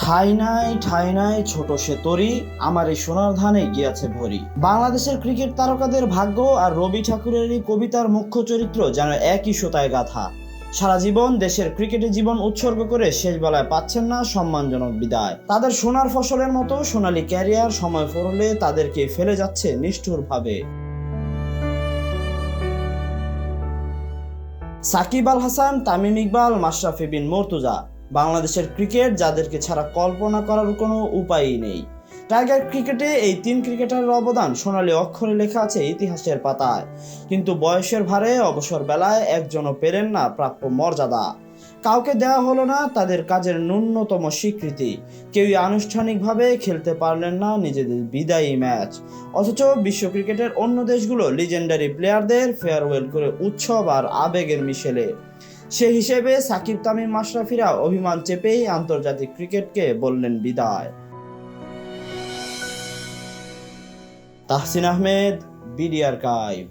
ঠাই নাই ছোট সে তরি, আমার এই সোনার ধানে গিয়াছে ভরি। বাংলাদেশের ক্রিকেট তারকাদের ভাগ্য আর রবি ঠাকুরের এই কবিতার মুখ্য চরিত্র যেন একই সুতায় গাঁথা। সারা জীবন দেশের ক্রিকেটে জীবন উৎসর্গ করে শেষ বেলায় পাচ্ছেন না সম্মানজনক বিদায়। তাদের সোনার ফসলের মতো সোনালী ক্যারিয়ার সময় ফুরলে তাদেরকে ফেলে যাচ্ছে নিষ্ঠুরভাবে। সাকিব আল হাসান, তামিম ইকবাল, মাশরাফি বিন মুর্তজা, বাংলাদেশের ক্রিকেট যাদেরকে ছাড়া কল্পনা করার কোনো উপায়ই নেই। টাইগার ক্রিকেটে এই তিন ক্রিকেটারের অবদান সোনালী অক্ষরে লেখা আছে ইতিহাসের পাতায়। কিন্তু বয়সের ভারে অবসর বেলায় একজনও পেলেন না প্রাপ্য মর্যাদা। কাউকে দেওয়া হলো না তাদের কাজের ন্যূনতম স্বীকৃতি। কেউই আনুষ্ঠানিকভাবে খেলতে পারলেন না নিজেদের বিদায়ী ম্যাচ। অথচ বিশ্ব ক্রিকেটের অন্য দেশগুলো লিজেন্ডারি প্লেয়ারদের ফেয়ারওয়েল করে উৎসব আর আবেগের মিশেলে। সে হিসেবে সাকিব, তামিম, মাশরাফিরা অভিমান চেপেই আন্তর্জাতিক ক্রিকেটকে বললেন বিদায়। Tahsin Ahmed, BD archive.